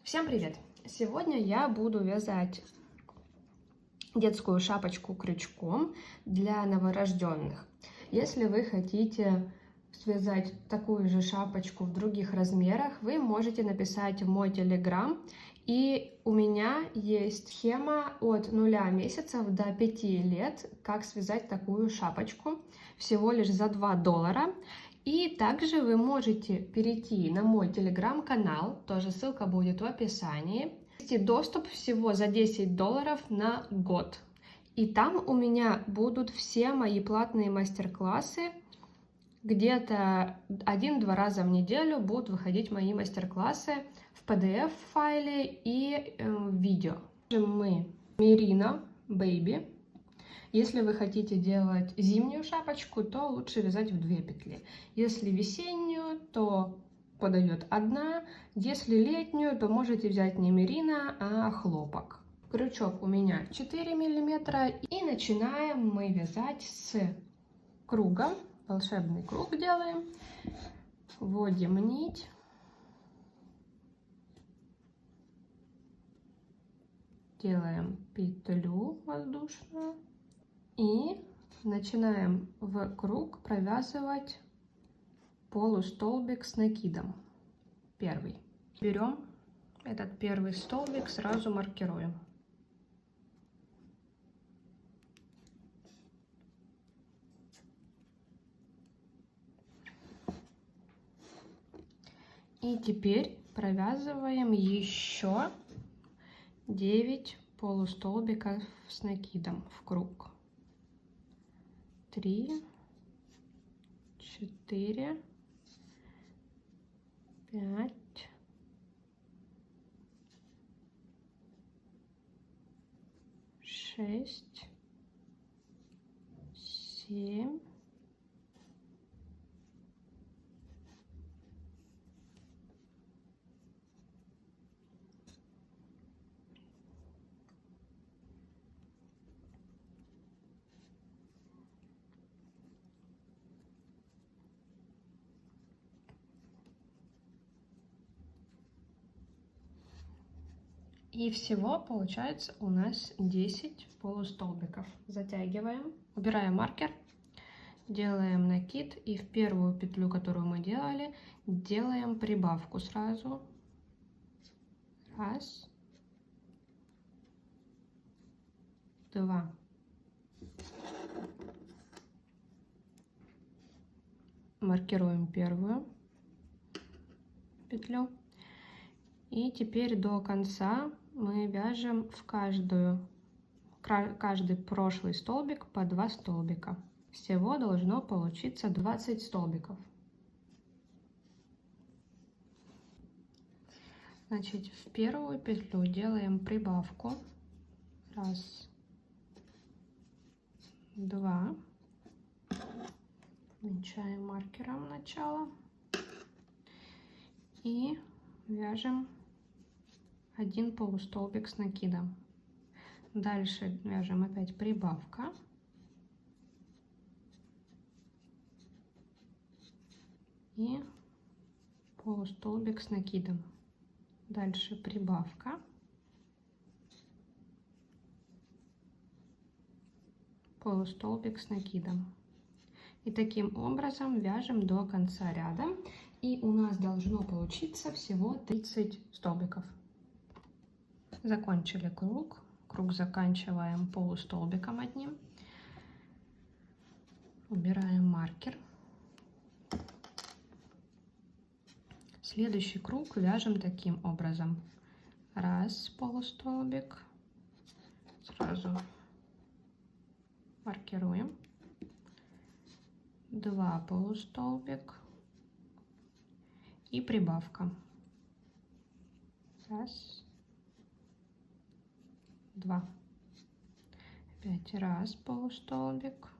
Всем привет! Сегодня я буду вязать детскую шапочку крючком для новорожденных. Если вы хотите связать такую же шапочку в других размерах, вы можете написать в мой телеграм. И у меня есть схема от 0 месяцев до 5 лет, как связать такую шапочку, всего лишь за $2. И также вы можете перейти на мой телеграм-канал, тоже ссылка будет в описании. Есть доступ всего за $10 на год. И там у меня будут все мои платные мастер-классы. Где-то 1-2 раза в неделю будут выходить мои мастер-классы в PDF-файле и видео. Мы Merino Baby. Если вы хотите делать зимнюю шапочку, то лучше вязать в 2 петли. Если весеннюю, то подойдет 1. Если летнюю, то можете взять не мерино, а хлопок. Крючок у меня 4 мм. И начинаем мы вязать с круга. Волшебный круг делаем. Вводим нить. Делаем петлю воздушную. И начинаем в круг провязывать полустолбик с накидом. Первый. Берем этот первый столбик, сразу маркируем. И теперь провязываем еще 9 полустолбиков с накидом в круг. 3, 4, 5, 6, 7, 8. И всего получается у нас 10 полустолбиков. Затягиваем, убираем маркер, делаем накид и в первую петлю, которую мы делали, делаем прибавку сразу. 1, 2. Маркируем первую петлю. И теперь до конца мы вяжем в каждый прошлый столбик по 2 столбика. Всего должно получиться 20 столбиков. Значит, в первую петлю делаем прибавку. 1, 2. Отмечаем маркером начало. И вяжем 1 полустолбик с накидом. Дальше вяжем опять прибавка. И полустолбик с накидом. Дальше прибавка. Полустолбик с накидом. И таким образом вяжем до конца ряда. И у нас должно получиться всего 30 столбиков. Закончили круг. Круг заканчиваем полустолбиком одним. Убираем маркер. Следующий круг вяжем таким образом. 1 полустолбик. Сразу маркируем. 2 полустолбик. И прибавка. 1, 2. Опять 1 полустолбик.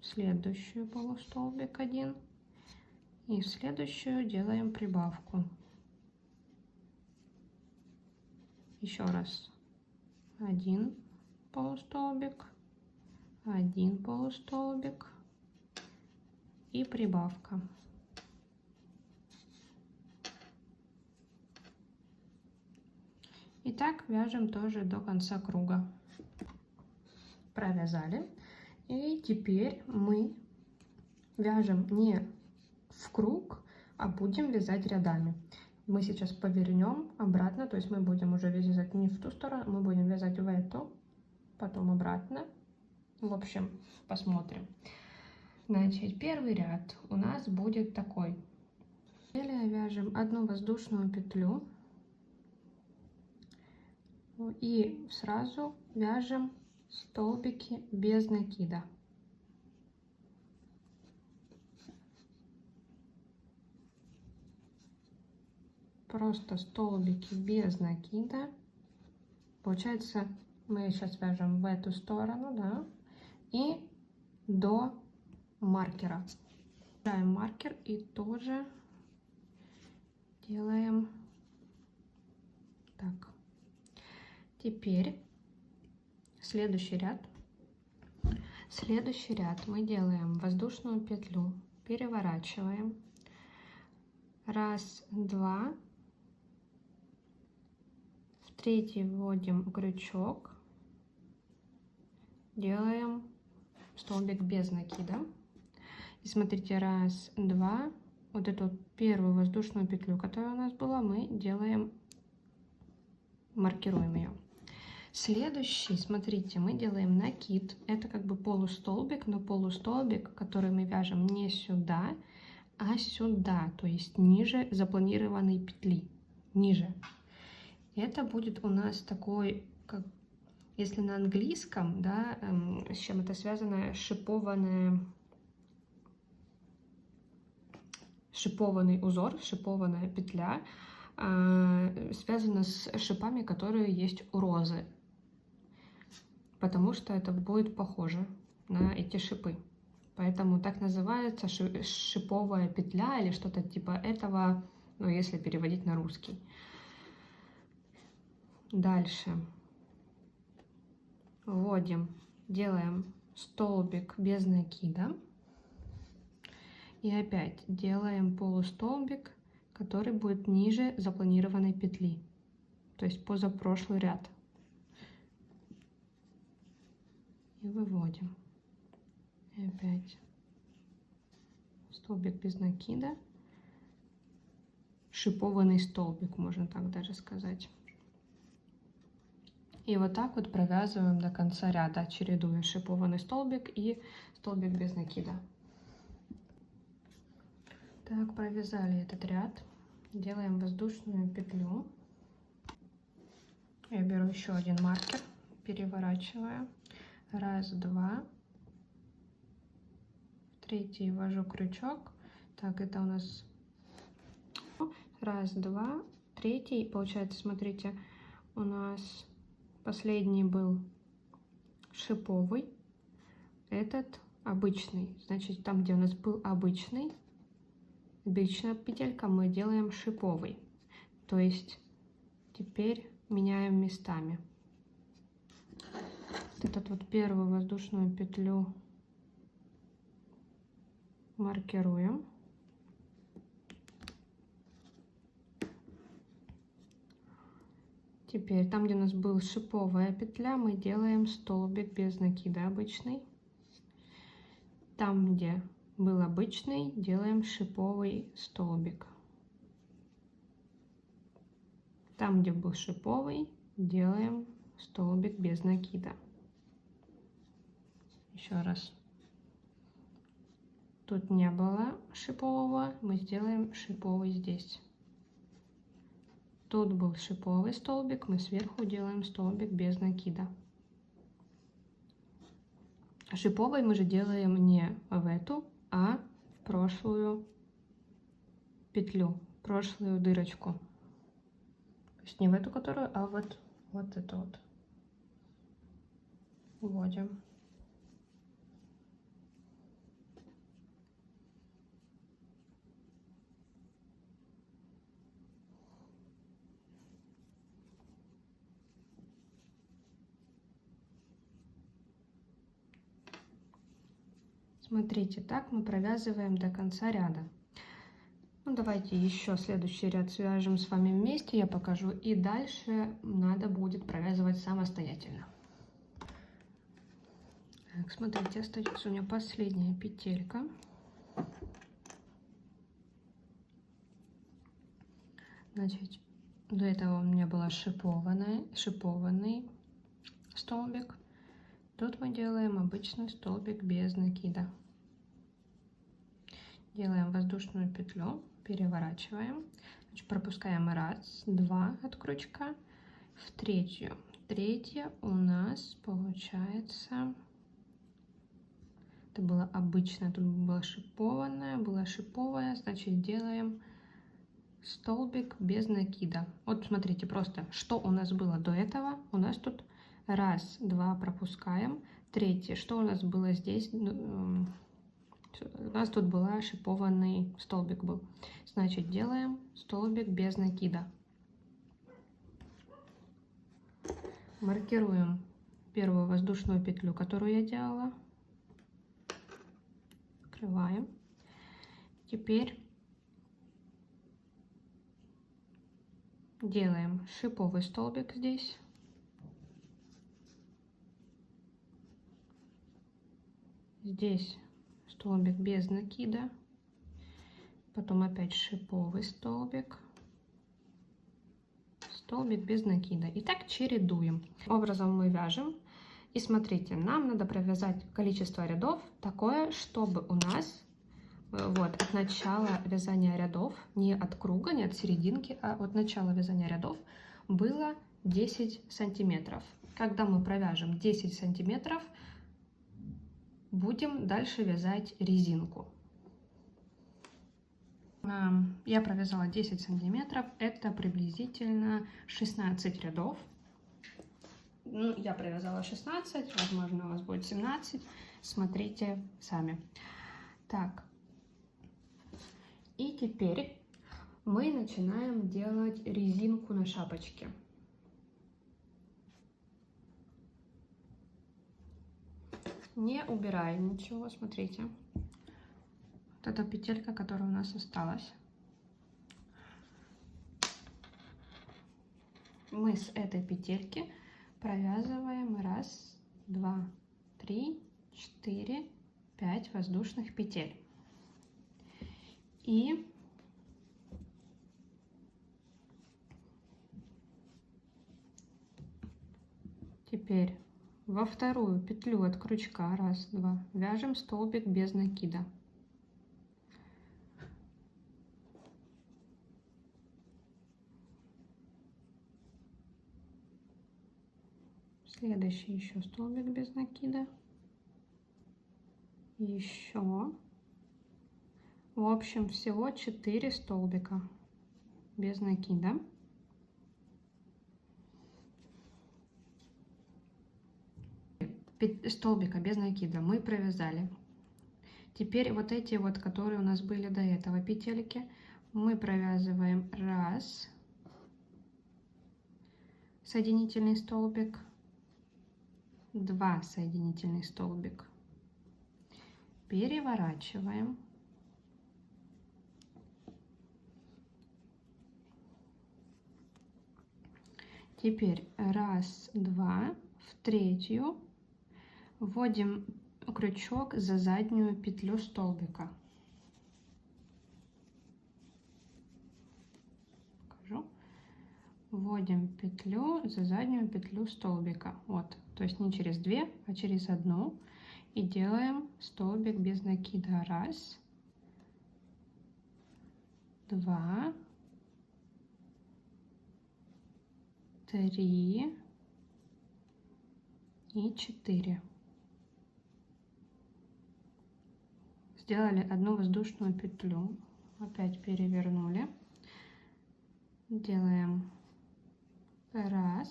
В следующую полустолбик 1. И в следующую делаем прибавку. Еще раз. 1 полустолбик. 1 полустолбик. И прибавка. И так вяжем тоже до конца круга. Провязали. И теперь мы вяжем не в круг, а будем вязать рядами. Мы сейчас повернем обратно, то есть мы будем уже вязать не в ту сторону, мы будем вязать в эту, потом обратно. В общем, посмотрим. Значит, первый ряд у нас будет такой. Далее вяжем одну воздушную петлю и сразу вяжем столбики без накида. Просто столбики без накида. Получается, мы сейчас вяжем в эту сторону, да, и до маркера. Берем маркер и тоже делаем так. Теперь следующий ряд. Следующий ряд мы делаем воздушную петлю, переворачиваем. Раз, два. В третий вводим крючок, делаем столбик без накида. И смотрите, раз, два. Вот эту первую воздушную петлю, которая у нас была, мы делаем, маркируем ее. Следующий, смотрите, мы делаем накид. Это как бы полустолбик, но полустолбик, который мы вяжем не сюда, а сюда, то есть ниже запланированной петли, ниже. Это будет у нас такой, как, если на английском, да, с чем это связано, шипованный узор, шипованная петля, связана с шипами, которые есть у розы, потому что это будет похоже на эти шипы. Поэтому так называется шиповая петля или что-то типа этого, ну, если переводить на русский. Дальше вводим, делаем столбик без накида. И опять делаем полустолбик, который будет ниже запланированной петли, то есть позапрошлый ряд. И выводим. И опять столбик без накида. Шипованный столбик, можно так даже сказать. И вот так вот провязываем до конца ряда, чередуя шипованный столбик и столбик без накида. Так, провязали этот ряд. Делаем воздушную петлю. Я беру еще один маркер, переворачиваю. Раз, два. В третий ввожу крючок. Так, это у нас раз, два. Третий, получается, смотрите, у нас последний был шиповый, этот обычный. Значит, там, где у нас был обычная петелька, мы делаем шиповый. То есть теперь меняем местами. Этот вот первую воздушную петлю маркируем. Теперь там, где у нас была шиповая петля, мы делаем столбик без накида обычный. Там, где был обычный, делаем шиповый столбик. Там, где был шиповый, делаем столбик без накида. Еще раз. Тут не было шипового, мы сделаем шиповый здесь. Тут был шиповый столбик, мы сверху делаем столбик без накида. Шиповый мы же делаем не в эту, а в прошлую петлю, прошлую дырочку. То есть не в эту, которую, а вот эту вот. Вводим. Смотрите, так мы провязываем до конца ряда. Ну, давайте еще следующий ряд свяжем с вами вместе, я покажу. И дальше надо будет провязывать самостоятельно. Так, смотрите, остается у меня последняя петелька. Значит, до этого у меня был шипованный столбик. Тут мы делаем обычный столбик без накида. Делаем воздушную петлю, переворачиваем. Значит, пропускаем 1, 2 от крючка в третью. Третья у нас получается... Это было обычное, тут было шиповое, значит, делаем столбик без накида. Вот смотрите, просто что у нас было до этого. У нас тут 1, 2 пропускаем. Третье, что у нас было здесь? У нас тут была шипованный столбик был. Значит, делаем столбик без накида. Маркируем первую воздушную петлю, которую я делала. Открываем. Теперь делаем шиповый столбик здесь. Здесь столбик без накида. Потом опять шиповый столбик. Столбик без накида. И так чередуем. Образом мы вяжем. И смотрите, нам надо провязать количество рядов такое, чтобы у нас вот от начала вязания рядов, не от круга, не от серединки, а от начала вязания рядов было 10 сантиметров. Когда мы провяжем 10 сантиметров, будем дальше вязать резинку. Я провязала 10 сантиметров, это приблизительно 16 рядов. Ну, я провязала 16, возможно, у вас будет 17. Смотрите сами. Так. И теперь мы начинаем делать резинку на шапочке. Не убираем ничего, смотрите. Вот эта петелька, которая у нас осталась. Мы с этой петельки провязываем 1, 2, 3, 4, 5 воздушных петель. И теперь во вторую петлю от крючка 1, 2 вяжем столбик без накида. Следующий еще столбик без накида. Еще. В общем, всего 4 столбика без накида. Столбика без накида мы провязали. Теперь вот эти вот, которые у нас были до этого петельки, мы провязываем 1 соединительный столбик, 2 соединительный столбик, переворачиваем, теперь 1, 2 в третью вводим крючок за заднюю петлю столбика. Покажу. Вводим петлю за заднюю петлю столбика. Вот, то есть не через 2, а через 1. И делаем столбик без накида. 1, 2, 3 и 4. Сделали одну воздушную петлю, опять перевернули, делаем 1,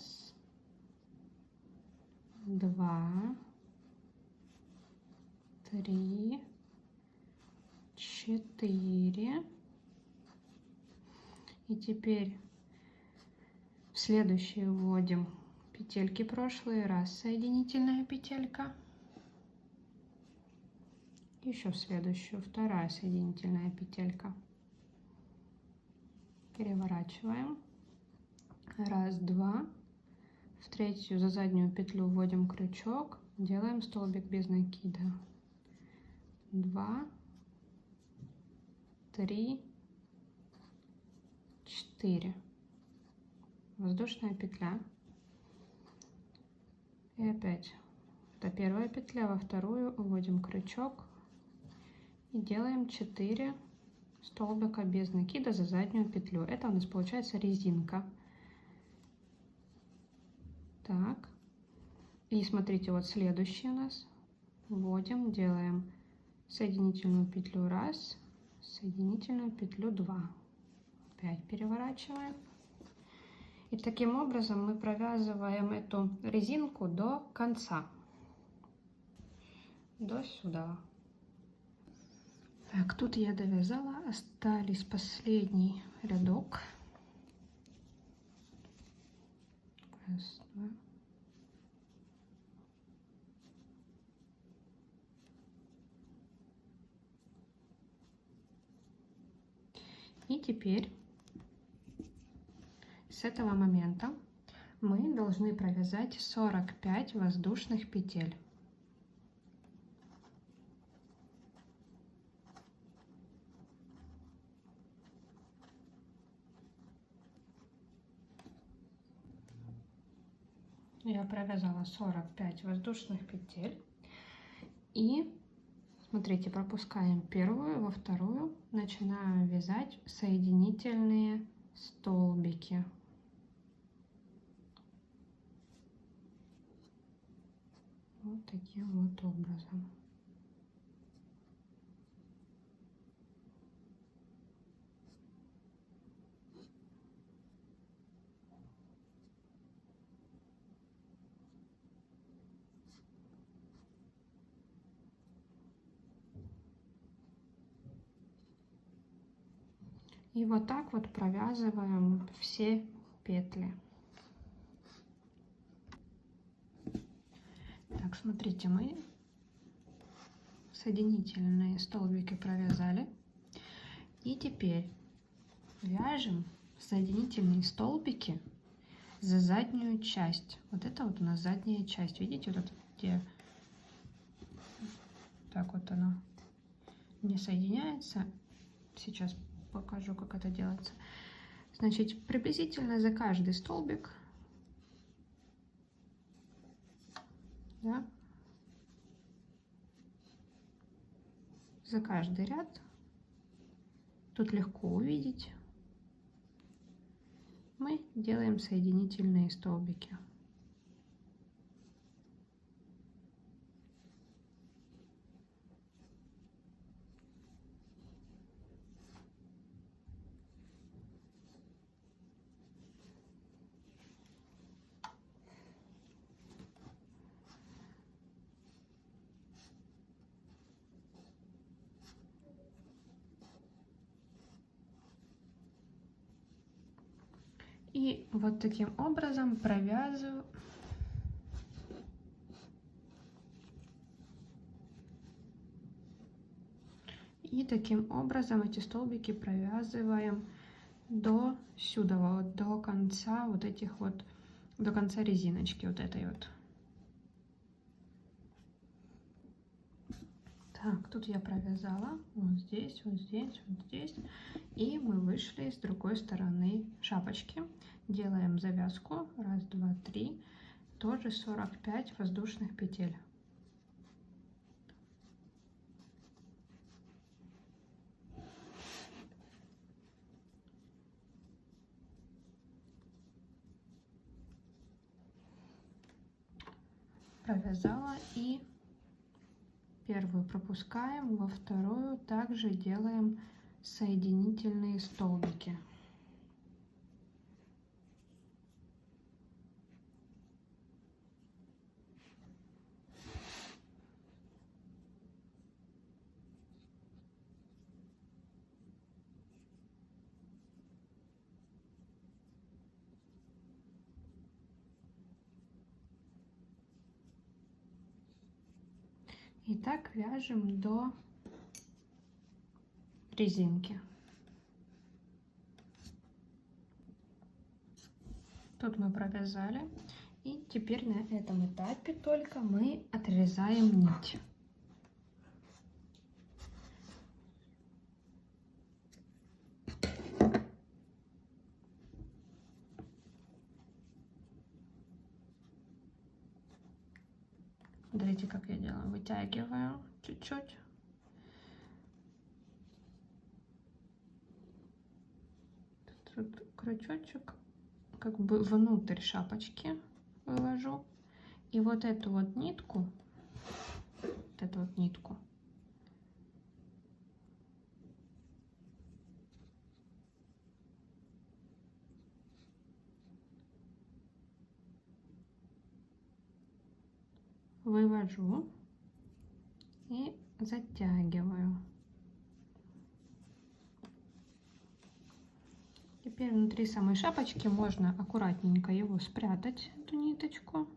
2, 3, 4. И теперь в следующие вводим петельки прошлые. 1 соединительная петелька. Еще в следующую 2 соединительная петелька. переворачиваем. Раз, два. В третью за заднюю петлю вводим крючок, делаем столбик без накида. 2, 3, 4. Воздушная петля. И опять. Это первая петля, во вторую вводим крючок и делаем 4 столбика без накида за заднюю петлю. Это у нас получается резинка. Так. И смотрите, вот следующий у нас. Вводим, делаем соединительную петлю 1, соединительную петлю 2. Опять переворачиваем. И таким образом мы провязываем эту резинку до конца. До сюда. Так, тут я довязала, остались последний рядок. Раз, два. И теперь с этого момента мы должны провязать 45 воздушных петель. Я провязала 45 воздушных петель. И смотрите, пропускаем первую, во вторую начинаем вязать соединительные столбики. Вот таким вот образом. И вот так вот провязываем все петли. Так, смотрите, мы соединительные столбики провязали. И теперь вяжем соединительные столбики за заднюю часть. Вот это вот у нас задняя часть. Видите, вот где так вот оно не соединяется. Сейчас покажу, как это делается. Значит, приблизительно за каждый столбик, да, за каждый ряд, тут легко увидеть, мы делаем соединительные столбики. И вот таким образом провязываю. И таким образом эти столбики провязываем до сюда, вот до конца вот этих вот, до конца резиночки вот этой вот. Так, тут я провязала вот здесь, вот здесь, вот здесь. И мы вышли с другой стороны шапочки. Делаем завязку. Раз, два, три. Тоже 45 воздушных петель. Провязала и первую пропускаем, во вторую также делаем соединительные столбики. И так вяжем до резинки. Тут мы провязали. И теперь на этом этапе только мы отрезаем нить. Смотрите, как я делаю. Вытягиваю чуть-чуть. Тут крючочек как бы внутрь шапочки вывожу. И вот эту вот нитку, вывожу и затягиваю. Теперь внутри самой шапочки можно аккуратненько его спрятать, эту ниточку.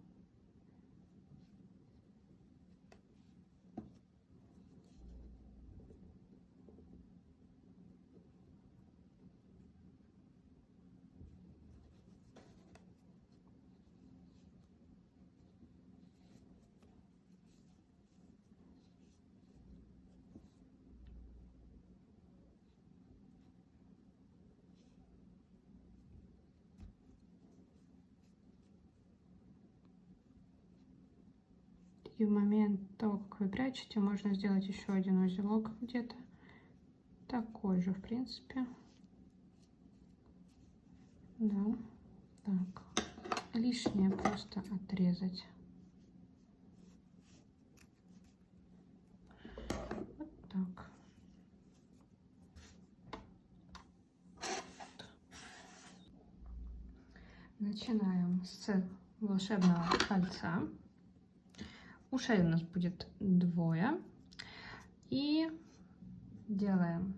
И в момент того, как вы прячете, можно сделать еще один узелок где-то. Такой же, в принципе. Да. Так. Лишнее просто отрезать. Вот так. Начинаем с волшебного кольца. Ушей у нас будет 2. И делаем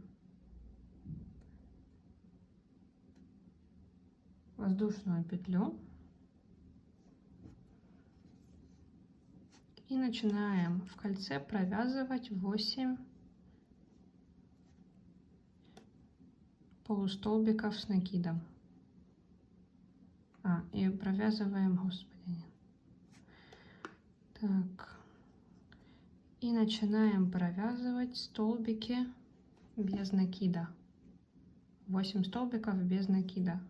воздушную петлю. И начинаем в кольце провязывать 8 полустолбиков с накидом. И провязываем, господи. Так. И начинаем провязывать столбики без накида. 8 столбиков без накида.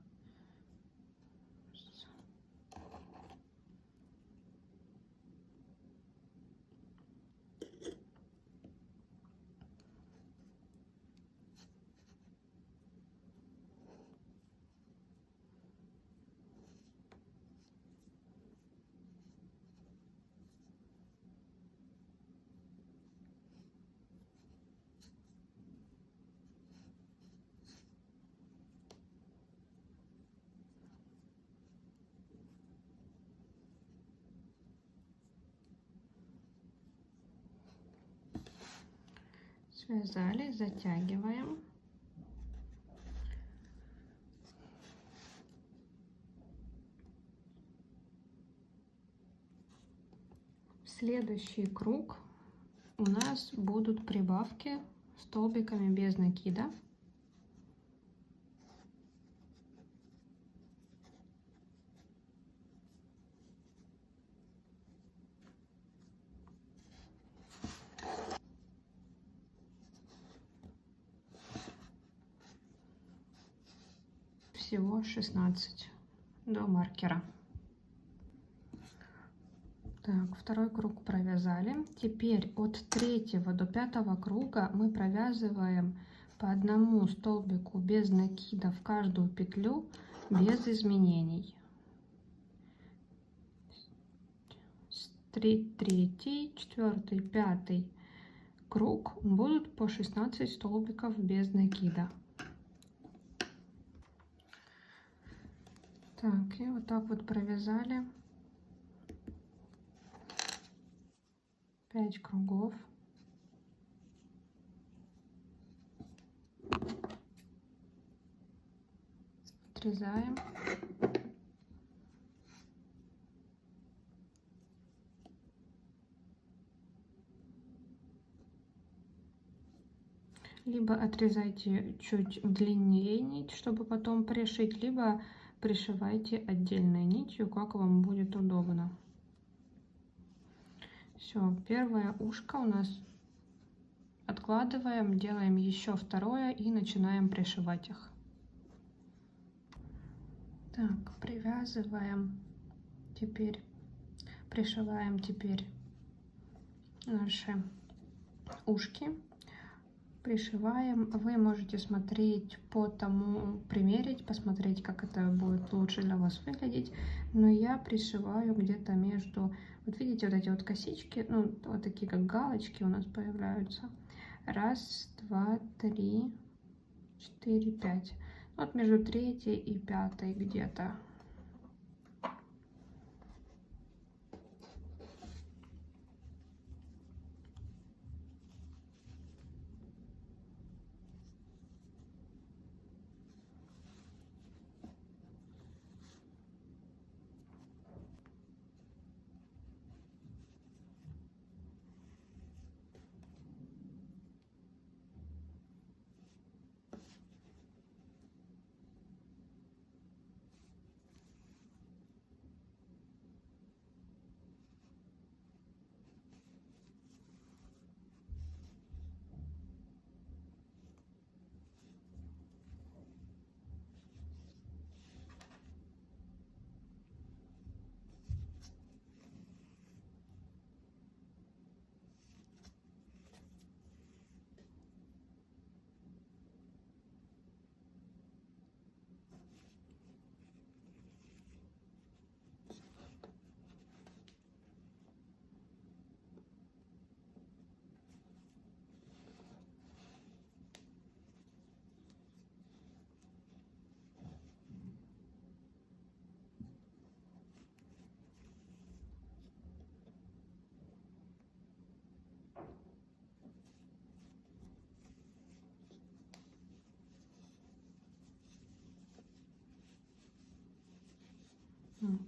Связали, затягиваем. Следующий круг у нас будут прибавки столбиками без накида. Всего 16 до маркера. Так, второй круг провязали. Теперь от 3 до 5 круга мы провязываем по одному столбику без накида в каждую петлю без изменений. Третий, 4, 5 круг будут по 16 столбиков без накида. Так, и вот так вот провязали 5 кругов. Отрезаем. Либо отрезайте чуть длиннее нить, чтобы потом пришить, либо пришивайте отдельной нитью, как вам будет удобно. Все, первое ушко у нас откладываем, делаем еще второе и начинаем пришивать их. Так, привязываем, теперь пришиваем теперь наши ушки. Пришиваем. Вы можете смотреть по тому, примерить, посмотреть, как это будет лучше для вас выглядеть. Но я пришиваю где-то между, вот видите, вот эти вот косички, ну, вот такие как галочки у нас появляются. Раз, два, три, 4, 5. Вот между третьей и пятой где-то.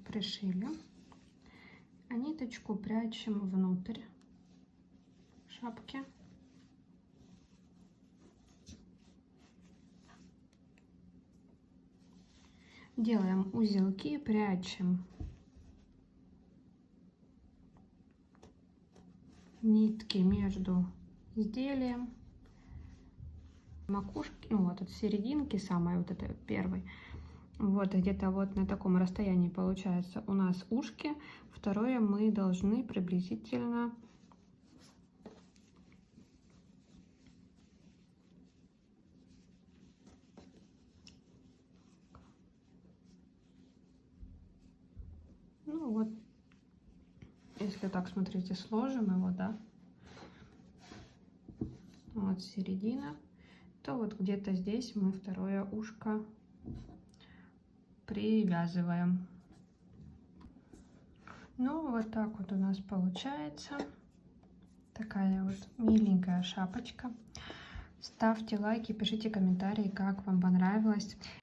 Пришили. А ниточку прячем внутрь шапки. Делаем узелки, прячем нитки между изделием, макушки, ну вот от серединки самой вот этой первой. Вот где-то вот на таком расстоянии получается у нас ушки. Второе мы должны приблизительно ну вот, если так смотрите, сложим его, да, вот середина, то вот где-то здесь мы второе ушко привязываем. Ну вот так вот у нас получается такая вот миленькая шапочка. Ставьте лайки, пишите комментарии, как вам понравилось.